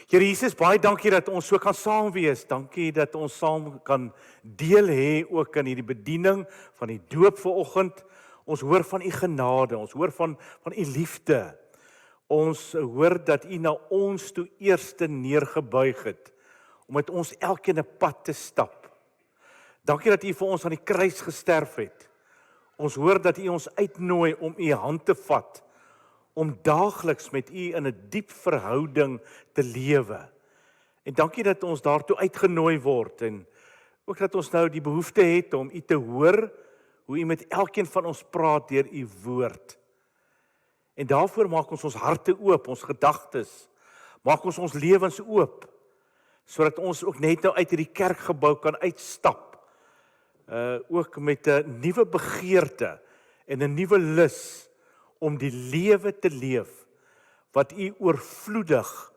Here Jesus, baie dankie dat ons so kan saam wees. Dankie dat ons saam kan deel hê ook in hierdie bediening van die doop vanoggend. Ons hoor van u genade, ons hoor van u liefde. Ons hoor dat u na ons toe eerste neergebuig het om met ons elkeen 'n pad te stap. Dankie dat u vir ons aan die kruis gesterf het. Ons hoor dat u ons uitnooi om u hand te vat, om daagliks met u in 'n diep verhouding te lewe. En dankie dat ons daartoe uitgenooi word en ook dat ons nou die behoefte het om u te hoor, hoe u met elkeen van ons praat deur u woord. En daarvoor maak ons harte oop, ons gedagtes, maak ons lewens oop, sodat ons ook net nou uit hierdie kerkgebou kan uitstap, ook met 'n nuwe begeerte en 'n nuwe lus om die lewe te leef wat u oorvloedig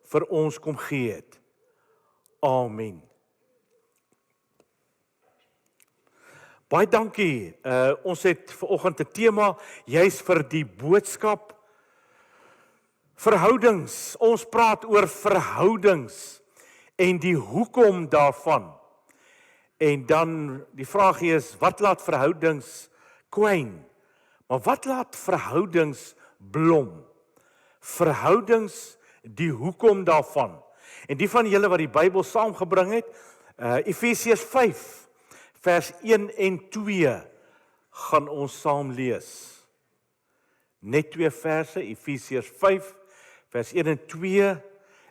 vir ons kom gee het. Amen. Baie dankie. Ons het vanoggend 'n tema, juis vir die boodskap. Verhoudings. Ons praat oor verhoudings en die hoekom daarvan. En dan die vraag is, wat laat verhoudings kwyn? Maar wat laat verhoudings blom? Verhoudings, die hoekom daarvan. En die van julle wat die Bybel saamgebring het, Efesiërs 5, vers 1 en 2, gaan ons saam lees. Net 2 verse, Efesiërs 5, vers 1 en 2.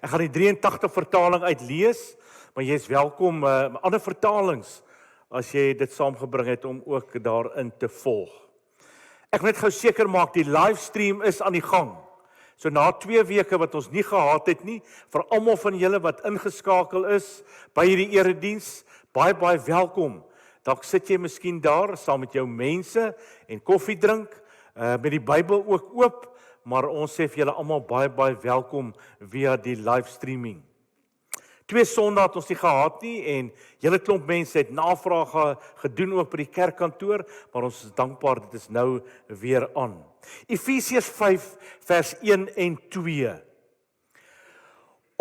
Ek gaan die 83 vertaling uitlees, maar jy is welkom met ander vertalings, as jy dit saamgebring het, om ook daarin te volg. Ek wil net gou seker maak, die livestream is aan die gang. So na 2 weke wat ons nie gehad het nie, vir almal van julle wat ingeskakel is by hierdie erediens, baie welkom. Dalk sit jy miskien daar saam met jou mense en koffie drink, met die Bybel ook oop, maar ons sê vir julle almal baie welkom via die livestreaming. 2 Sondae het ons nie gehad nie en julle klomp mense het navrae gedoen ook by die kerkkantoor, maar ons is dankbaar dit is nou weer aan. Efesiërs 5 vers 1 en 2.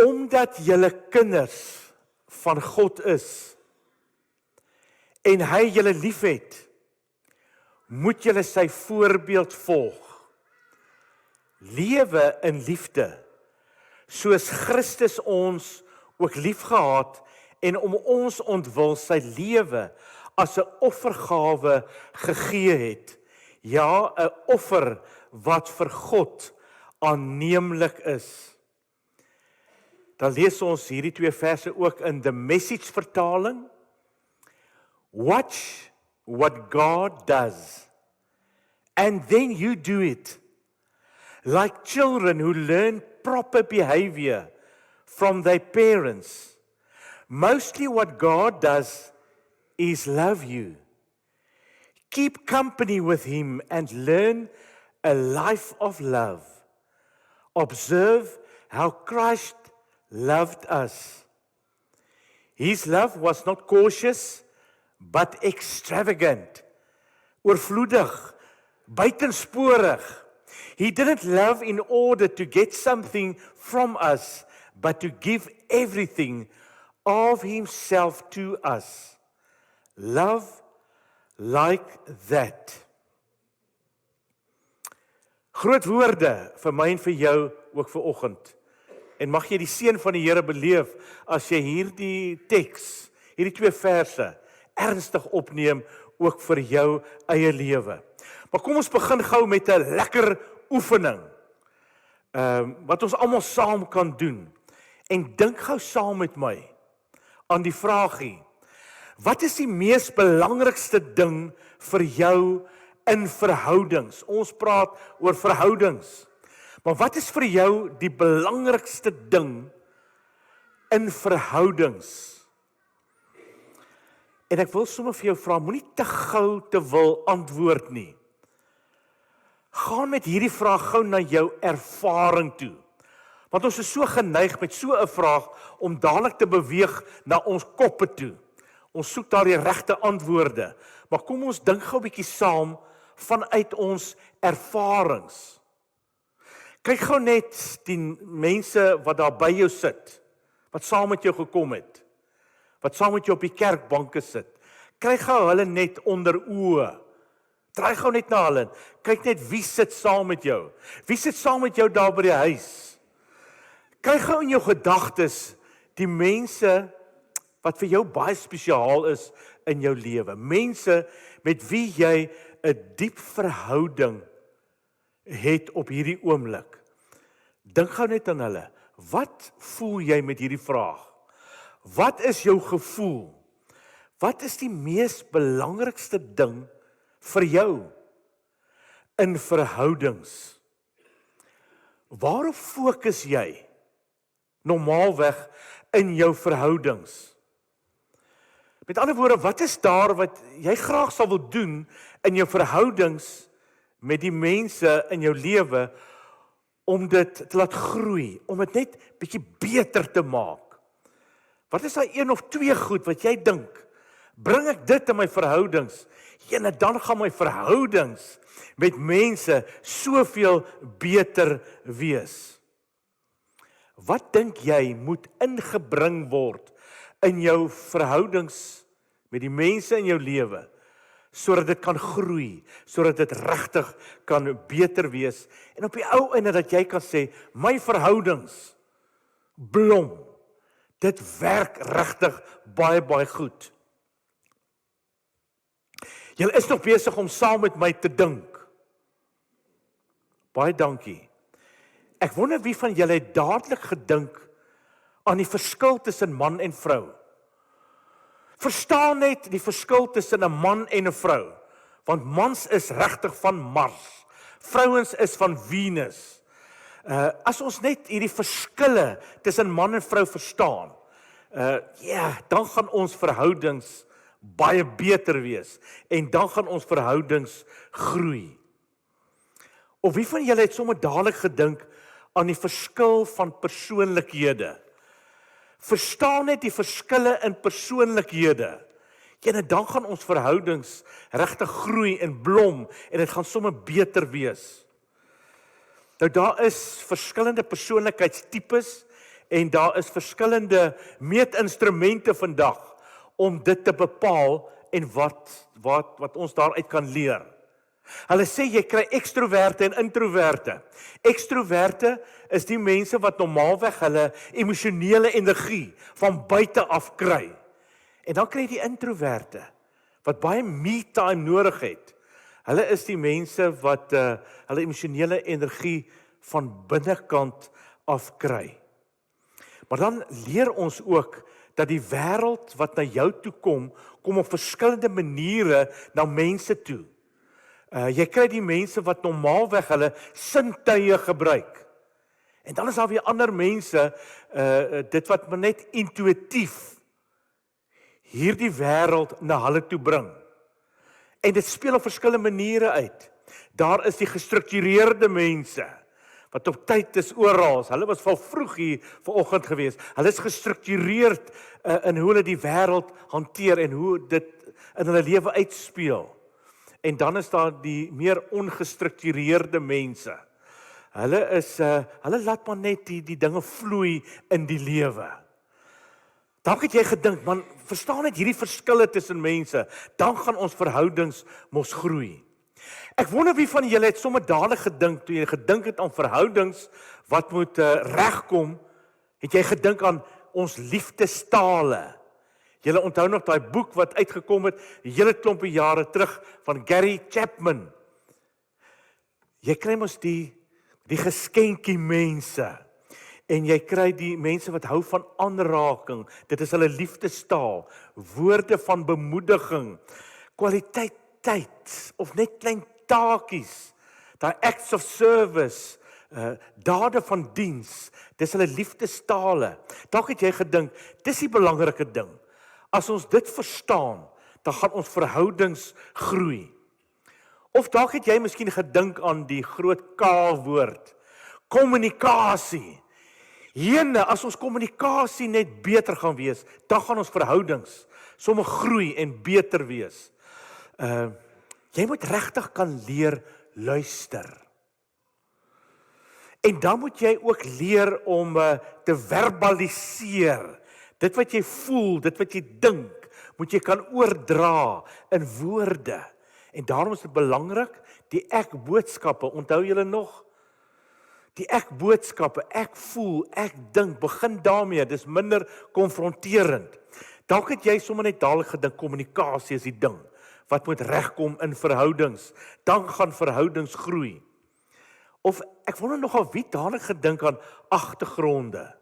Omdat julle kinders van God is en hy julle liefhet, moet julle sy voorbeeld volg. Lewe in liefde, soos Christus ons ook liefgehad en om ons ontwil sy lewe as 'n offergawe gegee het. Ja, 'n offer wat vir God aanneemlik is. Dan lees ons hierdie 2 verse ook in the Message vertaling. Watch what God does, and then you do it. Like children who learn proper behavior from their parents. Mostly what God does is love you. Keep company with him and learn a life of love. Observe how Christ loved us. His love was not cautious, but extravagant. Oorvloedig, buitensporig. He didn't love in order to get something from us, but to give everything of himself to us. Love like that. Groot woorde vir my en vir jou ook vanoggend. En mag jy die seën van die Here beleef as jy hierdie teks, hierdie 2 verse ernstig opneem ook vir jou eie lewe. Maar kom ons begin gou met 'n lekker oefening. Wat ons almal saam kan doen. En dink gou saam met my aan die vraagie: wat is die mees belangrikste ding vir jou in verhoudings? Ons praat oor verhoudings. Maar wat is vir jou die belangrikste ding in verhoudings? En ek wil sommer vir jou vra, moenie te gou te wil antwoord nie. Gaan met hierdie vraag gou na jou ervaring toe. Want ons is so geneig met so 'n vraag om dadelik te beweeg na ons koppe toe. Ons soek daar die regte antwoorde. Maar kom ons dink gou 'n bietjie saam vanuit ons ervarings. Kyk gou net die mense wat daar by jou sit, wat saam met jou gekom het, wat saam met jou op die kerkbanke sit. Kry gou hulle net onder oë. Draai gou net na hulle. Kyk net wie sit saam met jou. Wie sit saam met jou daar by die huis? Kry gou in jou gedagtes die mense wat vir jou baie spesiaal is in jou lewe. Mense met wie jy 'n diep verhouding het op hierdie oomblik. Dink gou net aan hulle. Wat voel jy met hierdie vraag? Wat is jou gevoel? Wat is die mees belangrikste ding vir jou in verhoudings? Waarop fokus jy normaalweg in jou verhoudings? Met ander woorde, wat is daar wat jy graag sal wil doen in jou verhoudings met die mense in jou lewe om dit te laat groei, om dit net bietjie beter te maak? Wat is daai een of twee goed wat jy dink, bring ek dit in my verhoudings, en dan gaan my verhoudings met mense soveel beter wees? Wat dink jy moet ingebring word in jou verhoudings met die mense in jou lewe, sodat dit kan groei, sodat dit regtig kan beter wees, en op die ou einde dat jy kan sê, my verhoudings blom, dit werk regtig baie, baie goed. Julle is nog besig om saam met my te dink. Baie dankie. Ek wonder wie van julle het dadelik gedink aan die verskil tussen man en vrou. Verstaan net die verskil tussen 'n man en 'n vrou, want mans is regtig van Mars, vrouens is van Venus. As ons net hierdie verskille tussen man en vrou verstaan, dan gaan ons verhoudings baie beter wees, en dan gaan ons verhoudings groei. Of wie van julle het sommer dadelik gedink aan die verskil van persoonlikhede? Verstaan net die verskille in persoonlikhede, en dan gaan ons verhoudings regtig groei en blom, en dit gaan sommer beter wees. Nou daar is verskillende persoonlikheidstipes, en daar is verskillende meetinstrumente vandag, om dit te bepaal, en wat ons daaruit kan leer. Hulle sê jy kry ekstroverte en introverte. Ekstroverte is die mense wat normaalweg hulle emosionele energie van buite af kry. En dan kry jy die introverte, wat baie me-time nodig het. Hulle is die mense wat hulle emosionele energie van binnekant af kry. Maar dan leer ons ook dat die wêreld wat na jou toe kom op verskillende maniere na mense toe. Jy kry die mense wat normaalweg hulle sintuie gebruik. En dan is daar weer ander mense, dit wat maar net intuïtief hierdie wêreld na hulle toe bring. En dit speel op verskillende maniere uit. Daar is die gestruktureerde mense, wat op tyd is oral. Hulle was van vroeg hier vanoggend gewees. Hulle is gestruktureerd in hoe hulle die wêreld hanteer en hoe dit in hulle lewe uitspeel. En dan is daar die meer ongestruktureerde mense. Hulle laat maar net die dinge vloei in die lewe. Dan het jy gedink, man, verstaan net hierdie verskille tussen mense, dan gaan ons verhoudings mos groei. Ek wonder wie van julle het sommer dadelik gedink, toe jy gedink het aan verhoudings wat moet regkom, het jy gedink aan ons liefdestale. Julle onthou nog daai boek wat uitgekom het, 'n hele klompie jare terug, van Gary Chapman. Jy kry mos die geskenkie mense, en jy kry die mense wat hou van aanraking, dit is hulle liefdestaal, woorde van bemoediging, kwaliteit tyd, of net klein taakies, daai acts of service, dade van diens, dis hulle liefdestale. Dalk het jy gedink, dis die belangrike ding. As ons dit verstaan, dan gaan ons verhoudings groei. Of dalk het jy miskien gedink aan die groot K-woord, kommunikasie. Jene, as ons kommunikasie net beter gaan wees, dan gaan ons verhoudings sommer groei en beter wees. Jy moet regtig kan leer luister. En dan moet jy ook leer om te verbaliseer. Dit wat jy voel, dit wat jy dink, moet jy kan oordra in woorde. En daarom is dit belangrik, die ek-boodskappe, onthou julle nog? Die ek-boodskappe, ek voel, ek dink, begin daarmee, dis minder konfronterend. Dalk het jy sommer net dadelik gedink, kommunikasie is die ding, wat moet regkom in verhoudings, dan gaan verhoudings groei. Of ek wonder nogal wie dadelik gedink aan agtergronde.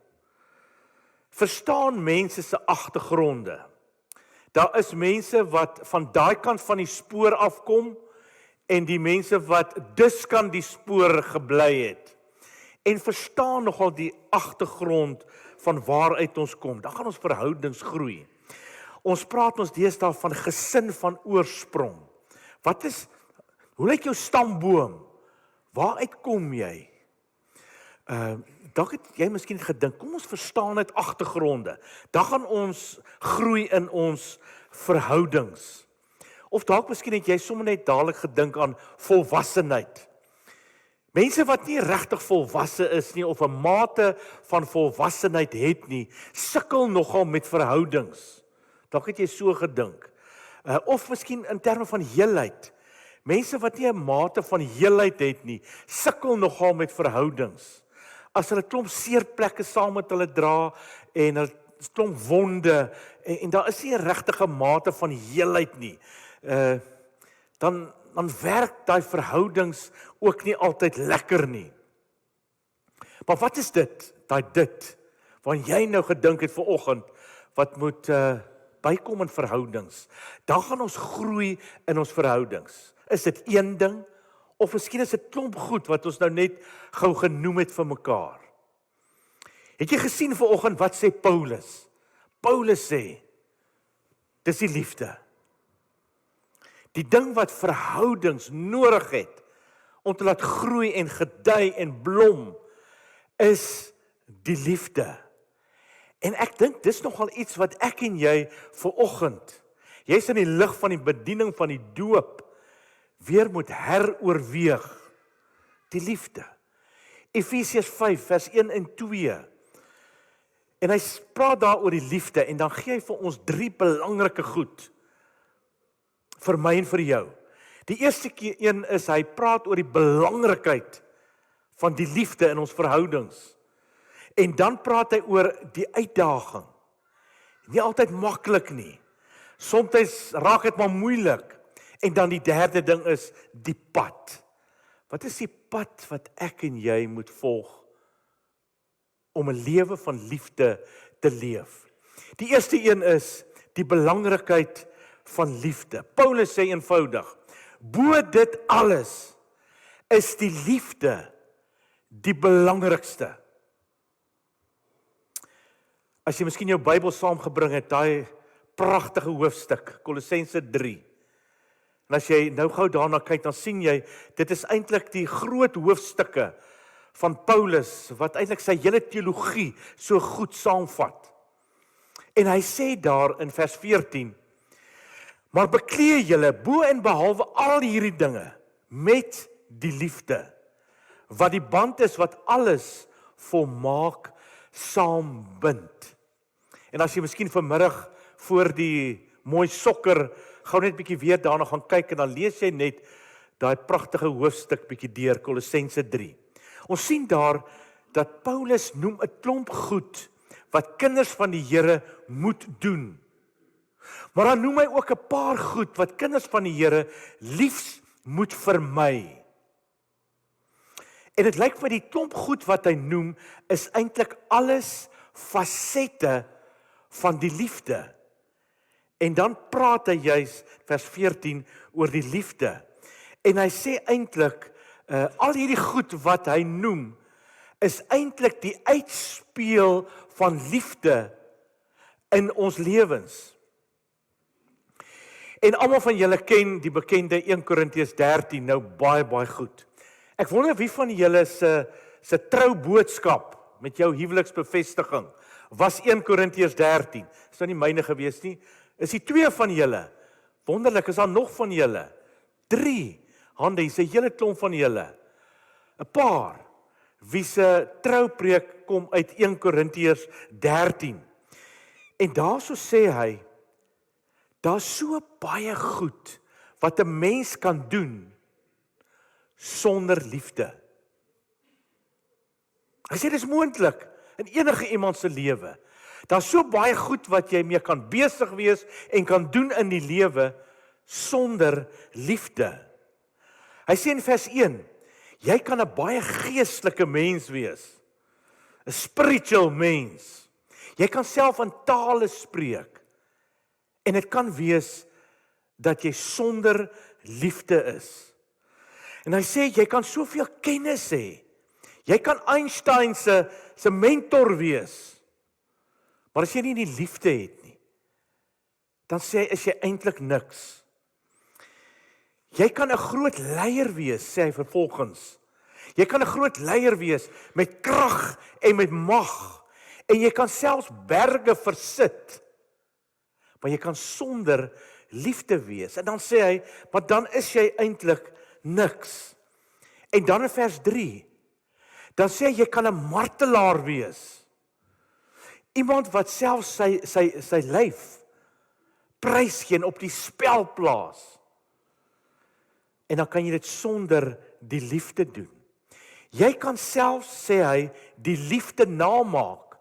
Verstaan mense se agtergronde. Daar is mense wat van daai kant van die spoor afkom en die mense wat dus kan die spoor gebly het. En verstaan nogal die agtergrond van waaruit ons kom. Dan gaan ons verhoudings groei. Ons praat ons deesdae van gesin van oorsprong. Hoe lyk jou stamboom? Waaruit kom jy? Dalk het jy miskien gedink, kom ons verstaan uit agtergronde. Dan gaan ons groei in ons verhoudings. Of dalk miskien het jy sommer net dadelik gedink aan volwassenheid. Mense wat nie regtig volwasse is nie, of 'n mate van volwassenheid het nie, sukkel nogal met verhoudings. Dalk het jy so gedink. Of miskien in terme van heelheid. Mense wat nie 'n mate van heelheid het nie, sukkel nogal met verhoudings. As hulle klomp seerplekke saam met hulle dra en hulle klomp wonde en daar is nie 'n regtige mate van heelheid nie, dan werk daai verhoudings ook nie altyd lekker nie. Maar wat is dit? Dit wat jy nou gedink het vanoggend wat moet bykom in verhoudings. Dan gaan ons groei in ons verhoudings. Is dit een ding? Of miskien is dit klomp goed wat ons nou net gou genoem het vir mekaar. Het jy gesien vanoggend wat sê Paulus? Paulus sê, dis die liefde. Die ding wat verhoudings nodig het om te laat groei en gedei en blom, is die liefde. En ek dink dis nogal iets wat ek en jy vanoggend, jy's in die lig van die bediening van die doop, weer moet heroorweeg, die liefde. Efesiërs 5 vers 1 en 2. En hy praat daar oor die liefde en dan gee hy vir ons 3 belangrike goed vir my en vir jou. Die eerste een is hy praat oor die belangrikheid van die liefde in ons verhoudings. En dan praat hy oor die uitdaging. Nie altyd maklik nie. Soms raak dit maar moeilik. En dan die derde ding is die pad. Wat is die pad wat ek en jy moet volg om 'n lewe van liefde te leef? Die eerste een is die belangrikheid van liefde. Paulus sê eenvoudig, bo dit alles is die liefde die belangrikste. As jy miskien jou Bybel saamgebring het, daai pragtige hoofstuk, Kolossense 3. En as jy nou gou daarna kyk, dan sien jy, dit is eintlik die groot hoofstukke van Paulus, wat eintlik sy hele teologie so goed saamvat. En hy sê daar in vers 14, maar beklee julle bo en behalwe al hierdie dinge, met die liefde, wat die band is wat alles volmaak saambind. En as jy miskien vanmiddag voor die mooi sokker gou net bietjie weer daarna gaan kyk en dan lees jy net daai pragtige hoofstuk bietjie deur Kolossense 3. Ons sien daar dat Paulus noem 'n klomp goed wat kinders van die Here moet doen. Maar dan noem hy ook 'n paar goed wat kinders van die Here liefs moet vermy. En dit lyk my die klomp goed wat hy noem is eintlik alles fasette van die liefde. En dan praat hy juis vers 14 oor die liefde. En hy sê eintlik al hierdie goed wat hy noem is eintlik die uitspeel van liefde in ons lewens. En almal van julle ken die bekende 1 Korintiërs 13 nou baie goed. Ek wonder wie van julle se trouboodskap met jou huweliksbevestiging was 1 Korintiërs 13. Is nou nie myne gewees nie. Is die 2 van julle? Wonderlik, is daar nog van julle? 3 hande, is 'n hele klomp van julle. 'n Paar. wie se troupreek kom uit 1 Korintiërs 13. En daarso sê hy, daar's so baie goed wat 'n mens kan doen sonder liefde. Hy sê dis moontlik in enige iemand se lewe. Daar's so baie goed wat jy mee kan besig wees en kan doen in die lewe sonder liefde. Hy sê in vers 1, jy kan 'n baie geestelike mens wees, 'n spiritual mens. Jy kan self in tale spreek en dit kan wees dat jy sonder liefde is. En hy sê jy kan soveel kennis hê. Jy kan Einstein se mentor wees. Maar as jy nie die liefde het nie, dan sê hy is jy eintlik niks. Jy kan 'n groot leier wees, sê hy vervolgens. Jy kan 'n groot leier wees met krag en met mag. En jy kan selfs berge versit. Maar jy kan sonder liefde wees. En dan sê hy, maar dan is jy eintlik niks. En dan in vers 3, dan sê hy, jy kan 'n martelaar wees. Iemand wat self sy lyf prysgee en op die spel plaas. En dan kan jy dit sonder die liefde doen. Jy kan self, sê hy, die liefde namaak,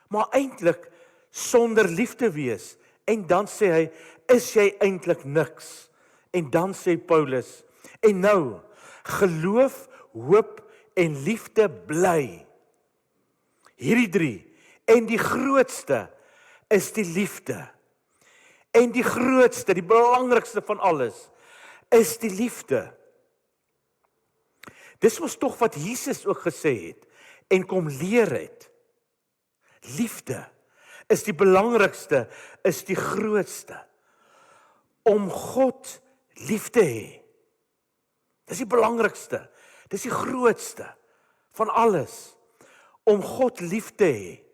maar eintlik sonder liefde wees. En dan sê hy, is jy eintlik niks. En dan sê Paulus, en nou, geloof, hoop en liefde bly. Hierdie 3. En die grootste is die liefde. En die grootste, die belangrikste van alles, is die liefde. Dis was tog wat Jesus ook gesê het en kom leer het. Liefde is die belangrikste, is die grootste. Om God lief te hê. Dis die belangrikste, dis die grootste van alles. Om God lief te hê.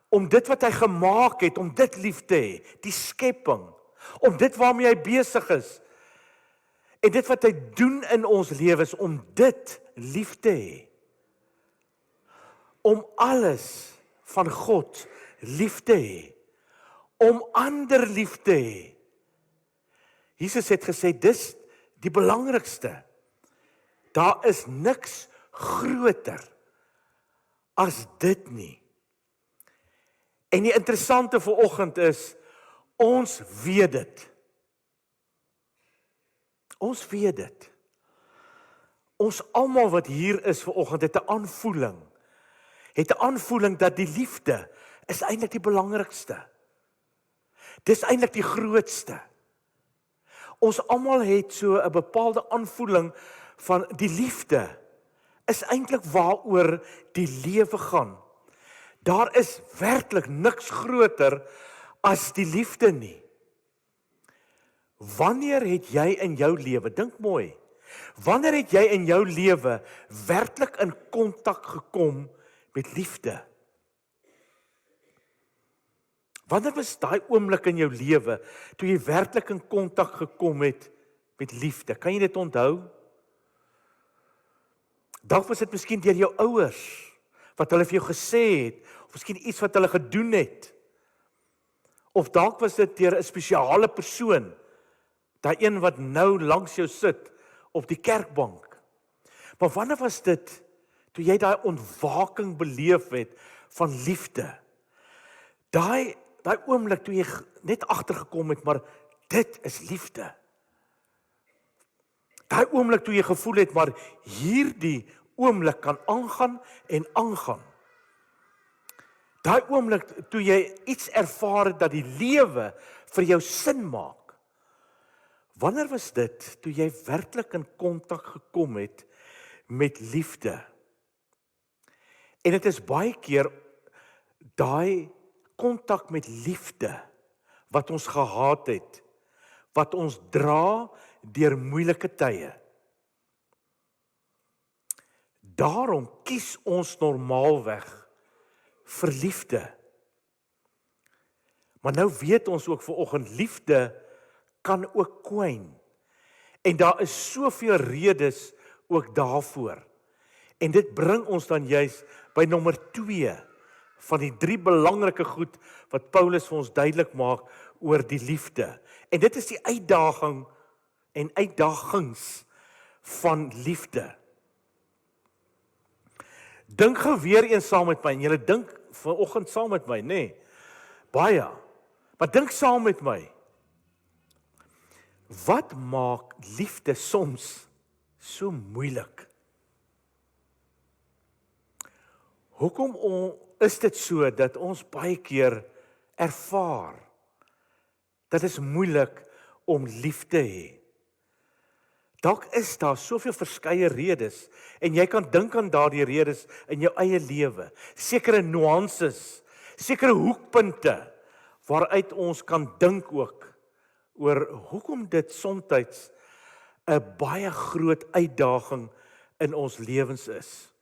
Om dit wat hy gemaak het, om dit lief te hê, die skepping, om dit waarmee hy besig is, en dit wat hy doen in ons lewens, om dit lief te hê. Om alles van God lief te hê. Om ander lief te hê. Jesus het gesê, dis die belangrikste. Daar is niks groter as dit nie. En die interessante vanoggend is, ons weet dit. Ons weet dit. Ons almal wat hier is vanoggend het 'n aanvoeling. Het 'n aanvoeling dat die liefde is eintlik die belangrikste. Dis eintlik die grootste. Ons almal het so 'n bepaalde aanvoeling van die liefde is eintlik waaroor die lewe gaan. Daar is werklik niks groter as die liefde nie. Wanneer het jy in jou lewe, dink mooi, wanneer het jy in jou lewe werklik in kontak gekom met liefde? Wanneer was daai oomblik in jou lewe toe jy werklik in kontak gekom het met liefde? Kan jy dit onthou? Dalk was dit miskien deur jou ouers wat hulle vir jou gesê het, of miskien iets wat hulle gedoen het. Of dalk was dit deur 'n spesiale persoon, daai een wat nou langs jou sit op die kerkbank. Maar wanneer was dit toe jy daai ontwaking beleef het van liefde? Daai oomblik toe jy net agtergekom het, maar dit is liefde. Daai oomblik toe jy gevoel het, maar hierdie oomblik kan aangaan en aangaan. Daai oomblik toe jy iets ervaar het dat die lewe vir jou sin maak. Wanneer was dit toe jy werklik in kontak gekom het met liefde? En dit is baie keer daai kontak met liefde wat ons gehad het, wat ons dra deur moeilike tye. Daarom kies ons normaalweg vir liefde. Maar nou weet ons ook vanoggend, liefde kan ook kwyn. En daar is soveel redes ook daarvoor. En dit bring ons dan juis by nommer 2 van die 3 belangrike goed wat Paulus vir ons duidelik maak oor die liefde. En dit is die uitdaging en uitdagings van liefde. Dink gou weer eens saam met my, en julle dink vanoggend saam met my, nê? Baie. Maar dink saam met my. Wat maak liefde soms so moeilik? Hoekom is dit so dat ons baie keer ervaar dat dit is moeilik om lief te hê? Dalk is daar soveel verskeie redes en jy kan dink aan daardie redes in jou eie lewe. Sekere nuances, sekere hoekpunte waaruit ons kan dink ook oor hoekom dit soms 'n baie groot uitdaging in ons lewens is.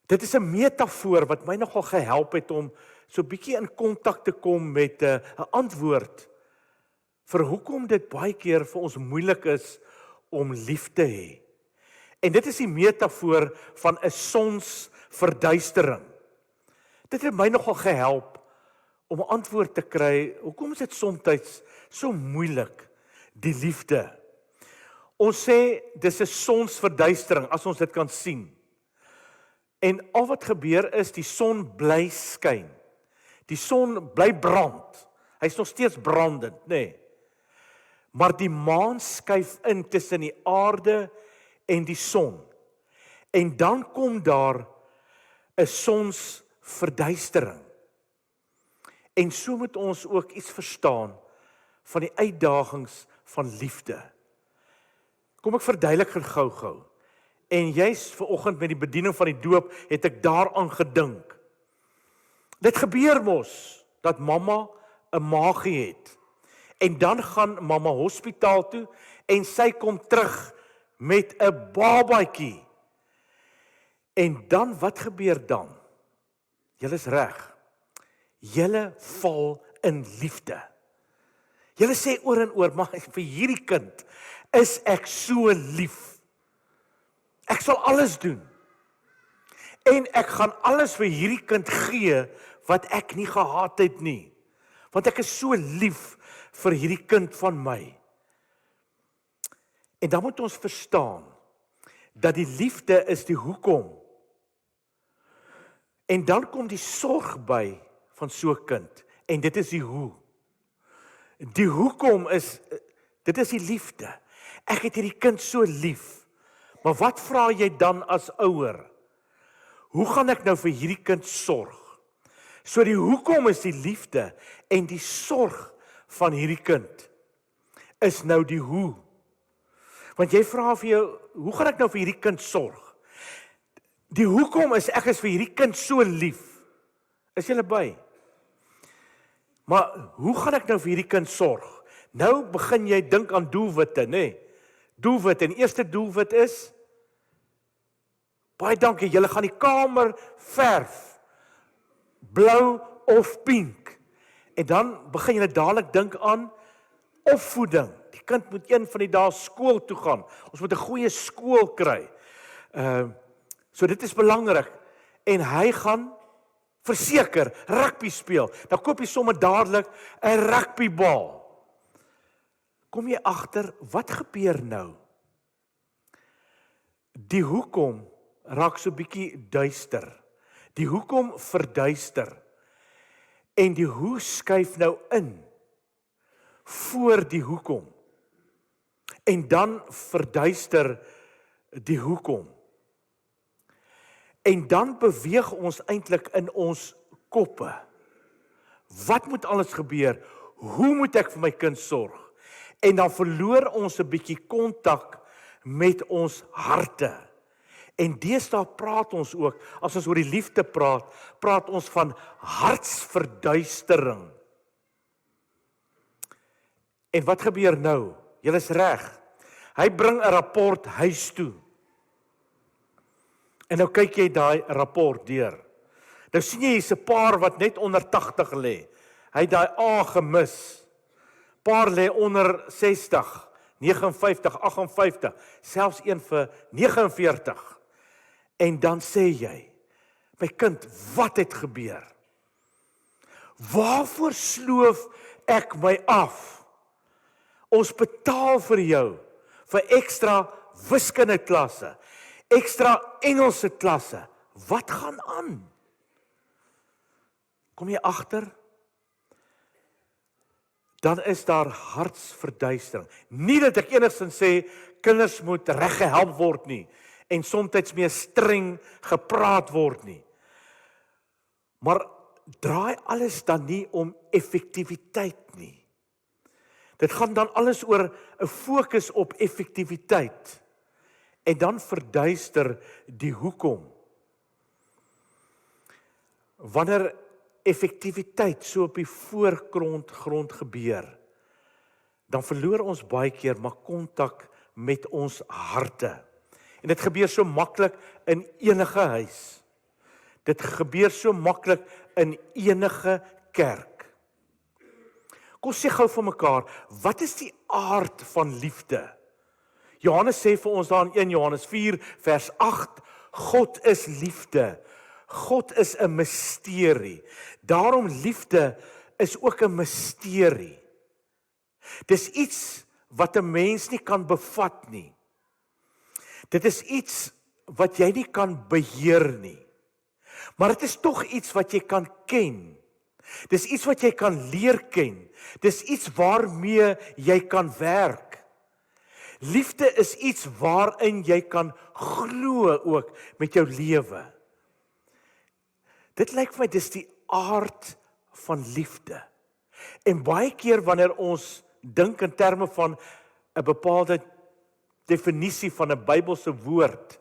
Dit is 'n metafoor wat my nogal gehelp het om so 'n bietjie in kontak te kom met 'n antwoord vir hoekom dit baie keer vir ons moeilik is om lief te hê. En dit is die metafoor van 'n sonsverduistering. Dit het my nogal gehelp om 'n antwoord te kry, hoekom is dit soms so moeilik, die liefde? Ons sê, dis 'n sonsverduistering, as ons dit kan sien. En al wat gebeur is, die son bly skyn. Die son bly brand. Hy's nog steeds brandend, nê? Nee. Maar die maan skuif in tussen die aarde en die son. En dan kom daar 'n sonsverduistering. En so moet ons ook iets verstaan van die uitdagings van liefde. Kom ek verduidelik gou. En juis vanoggend met die bediening van die doop het ek daaraan gedink. Dit gebeur mos dat mamma 'n maagie het. En dan gaan mamma hospitaal toe en sy kom terug met 'n babatjie. En dan, wat gebeur dan? Julle is reg. Julle val in liefde. Julle sê oor en oor, maar vir hierdie kind is ek so lief. Ek sal alles doen. En ek gaan alles vir hierdie kind gee wat ek nie gehad het nie. Want ek is so lief vir hierdie kind van my. En dan moet ons verstaan dat die liefde is die hoekom. En dan kom die sorg by van so 'n kind. En dit is die hoe. Die hoekom is, dit is die liefde. Ek het hierdie kind so lief. Maar wat vra jy dan as ouer? Hoe gaan ek nou vir hierdie kind sorg? So die hoekom is die liefde en die sorg van hierdie kind is nou die hoe. Want jy vra vir jou, hoe gaan ek nou vir hierdie kind sorg? Die hoekom is ek is vir hierdie kind so lief. Is julle by? Maar hoe gaan ek nou vir hierdie kind sorg? Nou begin jy dink aan doelwitte, nê? Doelwit, en eerste doelwit is, baie dankie, julle gaan die kamer verf, blou of pink. En dan begin julle dadelik dink aan opvoeding. Die kind moet een van die dae skool toe gaan. Ons moet 'n goeie skool kry. So dit is belangrik. En hy gaan verseker rugby speel. Dan koop jy sommer dadelik 'n rugbybal. Kom jy agter, wat gebeur nou? Die hoekom raak so bietjie duister. Die hoekom verduister. En die hoe skuif nou in voor die hoekom. En dan verduister die hoekom. En dan beweeg ons eintlik in ons koppe. Wat moet alles gebeur? Hoe moet ek vir my kind sorg? En dan verloor ons 'n bietjie kontak met ons harte. En deesdae praat ons ook, as ons oor die liefde praat, praat ons van hartsverduistering. En wat gebeur nou? Julle is reg. Hy bring 'n rapport huis toe. En nou kyk jy daai rapport deur. Nou sien jy hier's 'n paar wat net onder 80 lê. Hy het daai A gemis. Paar lê onder 60, 59, 58, selfs een vir 49. En dan sê jy, my kind, wat het gebeur? Waarvoor sloof ek my af? Ons betaal vir jou, vir ekstra wiskundeklasse, ekstra Engelse klasse. Wat gaan aan? Kom jy agter? Dan is daar hartsverduistering. Nie dat ek enigstens sê, kinders moet reg gehelp word nie, en soms meer streng gepraat word nie. Maar draai alles dan nie om effektiwiteit nie. Dit gaan dan alles oor 'n fokus op effektiwiteit. En dan verduister die hoekom. Wanneer effektiwiteit so op die voorgrond gebeur, dan verloor ons baie keer maar kontak met ons harte. En dit gebeur so maklik in enige huis. Dit gebeur so maklik in enige kerk. Kom sê gou vir mekaar, wat is die aard van liefde? Johannes sê vir ons daar in 1 Johannes 4 vers 8, God is liefde. God is 'n misterie. Daarom liefde is ook 'n misterie. Dis iets wat 'n mens nie kan bevat nie. Dit is iets wat jy nie kan beheer nie. Maar dit is tog iets wat jy kan ken. Dis iets wat jy kan leer ken. Dis iets waarmee jy kan werk. Liefde is iets waarin jy kan glo ook met jou lewe. Dit lyk vir my dis die aard van liefde. En baie keer wanneer ons dink in terme van 'n bepaalde definisie van 'n Bybelse woord,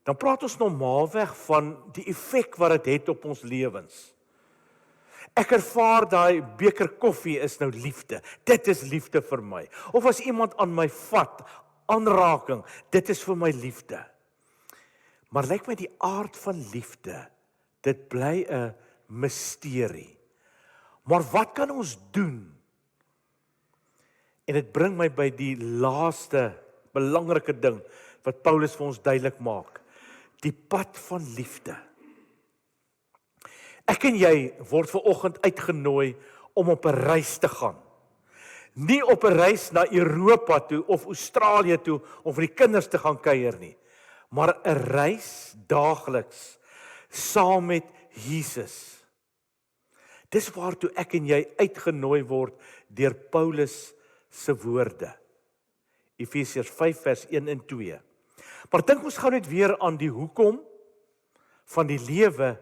dan praat ons normaalweg van die effek wat dit het op ons lewens. Ek ervaar daai beker koffie is nou liefde. Dit is liefde vir my. Of as iemand aan my vat, aanraking, dit is vir my liefde. Maar lyk my die aard van liefde, dit bly 'n misterie. Maar wat kan ons doen? En dit bring my by die laaste belangrike ding wat Paulus vir ons duidelik maak. Die pad van liefde. Ek en jy word vanoggend uitgenooi om op 'n reis te gaan. Nie op 'n reis na Europa toe of Australië toe om vir die kinders te gaan kuier nie, maar 'n reis daagliks saam met Jesus. Dis waartoe ek en jy uitgenooi word deur Paulus se woorde. Efesiërs 5 vers 1 en 2. Maar dink ons gou net weer aan die hoekom van die lewe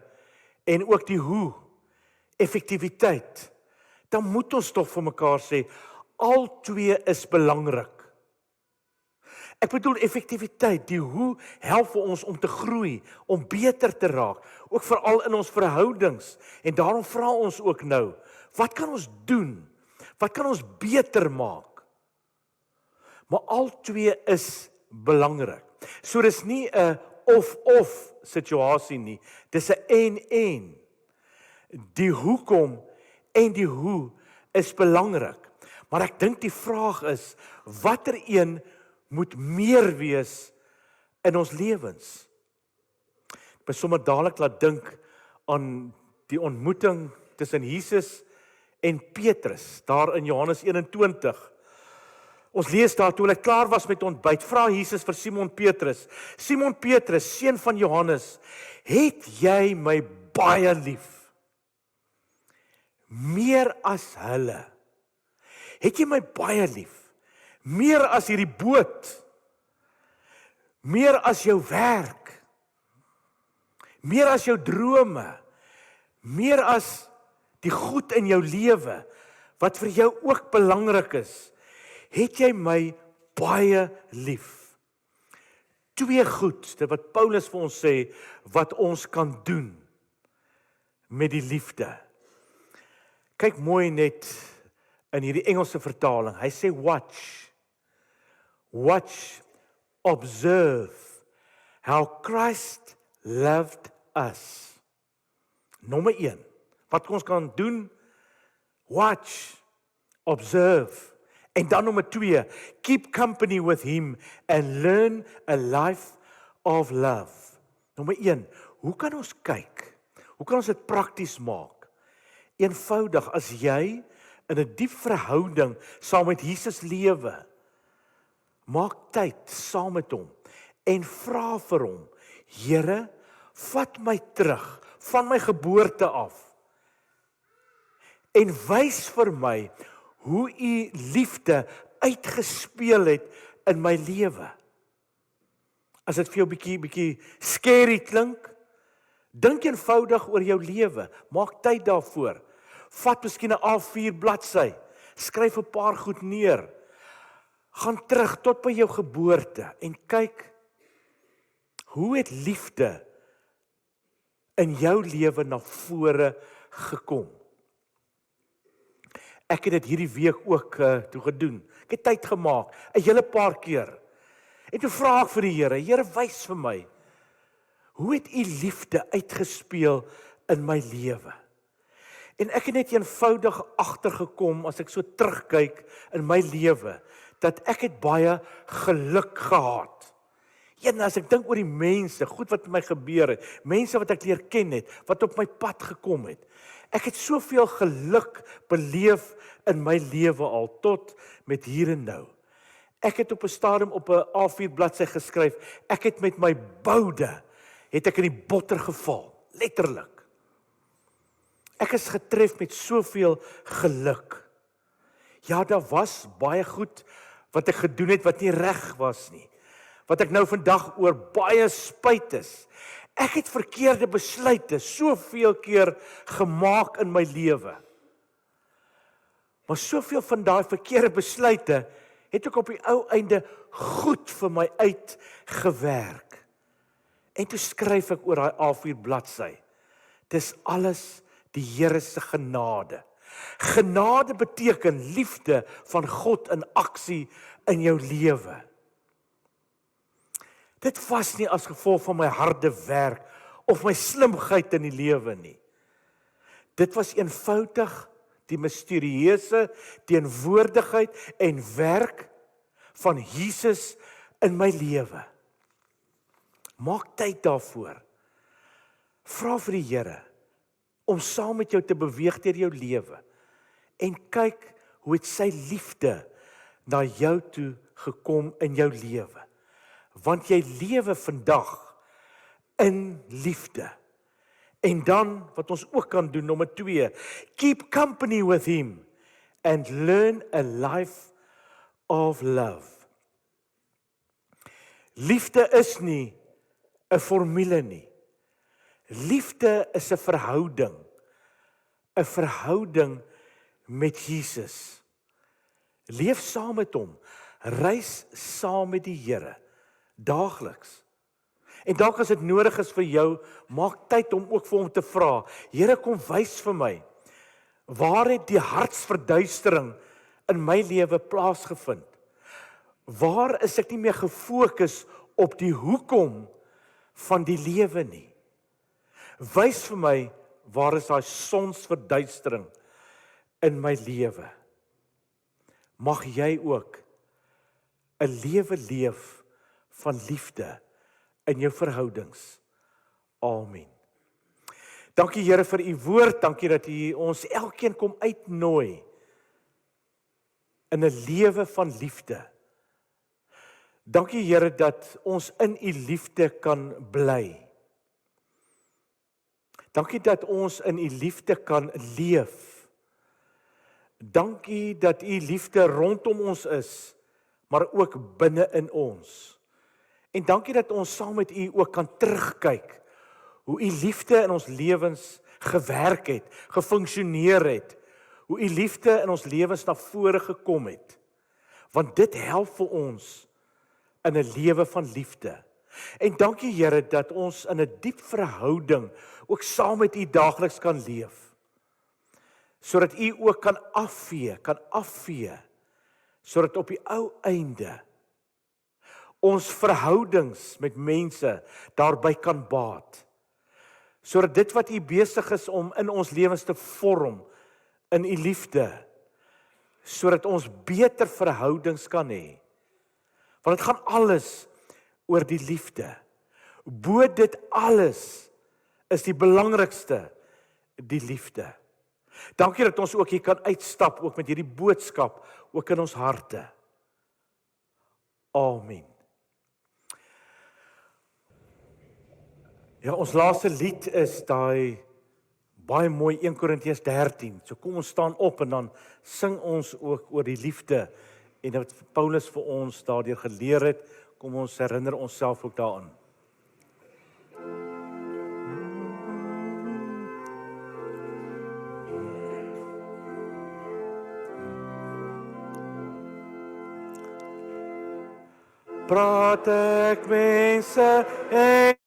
en ook die hoe, effektiwiteit. Dan moet ons tog vir mekaar sê, al twee is belangrik. Ek bedoel effektiwiteit, die hoe help vir ons om te groei, om beter te raak, ook veral in ons verhoudings. En daarom vra ons ook nou, wat kan ons doen? Wat kan ons beter maak? Maar al twee is belangrik. So dis nie 'n of-of situasie nie, dis 'n en. Die hoekom en die hoe is belangrik. Maar ek dink die vraag is, watter een moet meer wees in ons lewens? Ek ben sommer dadelik laat dink aan die ontmoeting tussen Jesus en Petrus, daar in Johannes 21. Ons lees daar, toe hulle klaar was met ontbyt, vra Jesus vir Simon Petrus, Simon Petrus, seun van Johannes, het jy my baie lief? Meer as hulle. Het jy my baie lief? Meer as hierdie boot? Meer as jou werk? Meer as jou drome? Meer as die goed in jou lewe, wat vir jou ook belangrik is? Het jy my baie lief? Twee goed, dit wat Paulus vir ons sê, wat ons kan doen met die liefde. Kyk mooi net in hierdie Engelse vertaling. Hy sê watch, observe how Christ loved us. Nommer 1. Wat ons kan doen? Watch, observe. En dan nommer 2, keep company with him and learn a life of love. Nommer 1, hoe kan ons kyk? Hoe kan ons dit prakties maak? Eenvoudig, as jy in 'n diep verhouding saam met Jesus lewe, maak tyd saam met hom en vra vir hom, Here, vat my terug van my geboorte af en wys vir my hoe u liefde uitgespeel het in my lewe. As dit vir jou bietjie scary klink, dink eenvoudig oor jou lewe, maak tyd daarvoor. Vat miskien 'n A4 bladsy, skryf 'n paar goed neer. Gaan terug tot by jou geboorte en kyk, hoe het liefde in jou lewe na vore gekom? Ek het dit hierdie week ook toe gedoen. Ek het tyd gemaak, 'n hele paar keer. En toe vra ek vir die Here, Here, wys vir my, hoe het u liefde uitgespeel in my lewe? En ek het net eenvoudig agtergekom, as ek so terugkyk in my lewe, dat ek het baie geluk gehad. En as ek dink oor die mense, goed wat met my gebeur het, mense wat ek leer ken het, wat op my pad gekom het, ek het soveel geluk beleef in my lewe al, tot met hier en nou. Ek het op 'n stadium op 'n A4 bladsy geskryf, ek het met my boude, het ek in die botter geval, letterlik. Ek is getref met soveel geluk. Ja, daar was baie goed wat ek gedoen het wat nie reg was nie. Wat ek nou vandag oor baie spyt is. Ek het verkeerde besluite soveel keer gemaak in my lewe. Maar soveel van daai verkeerde besluite het ek op die ou einde goed vir my uitgewerk. En toe skryf ek oor daai A4 bladsy. Dis alles die Here se genade. Genade beteken liefde van God in aksie in jou lewe. Dit was nie as gevolg van my harde werk of my slimheid in die lewe nie. Dit was eenvoudig die misterieuse teenwoordigheid en werk van Jesus in my lewe. Maak tyd daarvoor. Vra vir die Here om saam met jou te beweeg deur jou lewe en kyk hoe het sy liefde na jou toe gekom in jou lewe. Want jy lewe vandag in liefde. En dan, wat ons ook kan doen, nommer 2, keep company with him and learn a life of love. Liefde is nie 'n formule nie. Liefde is 'n verhouding met Jesus. Leef saam met hom, reis saam met die Here, daagliks. En dalk as dit nodig is vir jou, maak tyd om ook vir hom te vra, Here, kom wys vir my, waar het die hartsverduistering in my lewe plaasgevind? Waar is ek nie meer gefokus op die hoekom van die lewe nie? Wys vir my, waar is daai sonsverduistering in my lewe? Mag jy ook 'n lewe leef van liefde in jou verhoudings. Amen. Dankie Here vir u woord, dankie dat u ons elkeen kom uitnooi in 'n lewe van liefde. Dankie Here dat ons in u liefde kan bly. Dankie dat ons in u liefde kan leef. Dankie dat u liefde rondom ons is, maar ook binne in ons. En dankie dat ons saam met u ook kan terugkyk hoe u liefde in ons lewens gewerk het, gefunksioneer het, hoe u liefde in ons lewens na vore gekom het. Want dit help vir ons in 'n lewe van liefde. En dankie Here dat ons in 'n diep verhouding ook saam met u daagliks kan leef. Sodat u ook kan afvee, sodat op die ou einde ons verhoudings met mense daarby kan baat. Sodat dit wat u besig is om in ons lewens te vorm in u liefde, sodat ons beter verhoudings kan hê. Want dit gaan alles oor die liefde. Bo dit alles is die belangrikste die liefde. Dankie dat ons ook hier kan uitstap, ook met hierdie boodskap, ook in ons harte. Amen. Ja, ons laaste lied is daai baie mooi 1 Korintiërs 13. So kom ons staan op en dan sing ons ook oor die liefde en wat Paulus vir ons daardeur geleer het. Kom ons herinner onsself ook daaraan. Praat ek mense en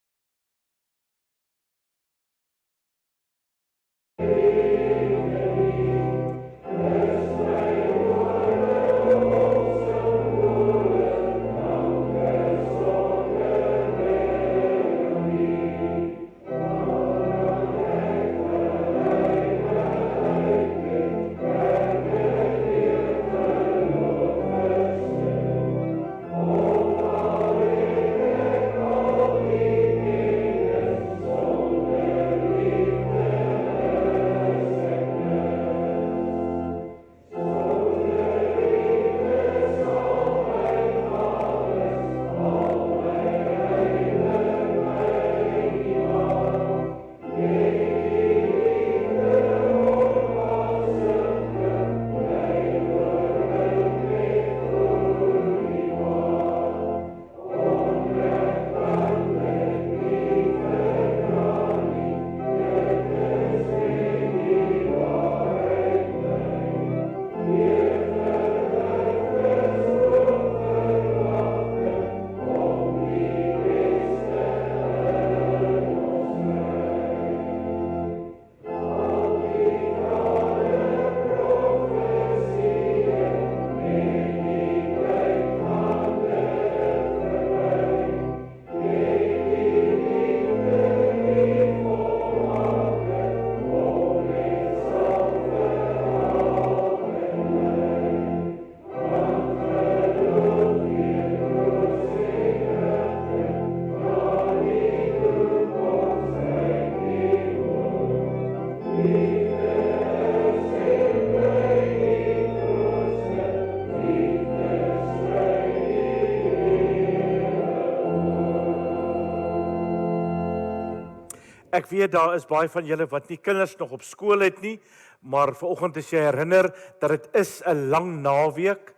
ek weet daar is baie van julle wat nie kinders nog op skool het nie, maar vanoggend is jy herinner dat dit is 'n lang naweek.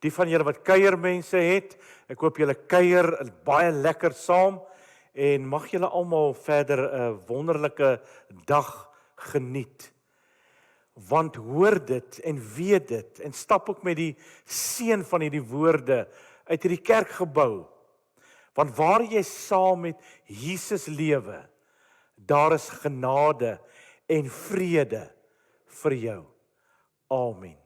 Die van julle wat kuiermense het, ek hoop julle kuier baie lekker saam en mag julle almal verder 'n wonderlike dag geniet. Want hoor dit en weet dit en stap ook met die seën van hierdie woorde uit hierdie kerkgebou. Want waar jy saam met Jesus lewe, daar is genade en vrede vir jou. Amen.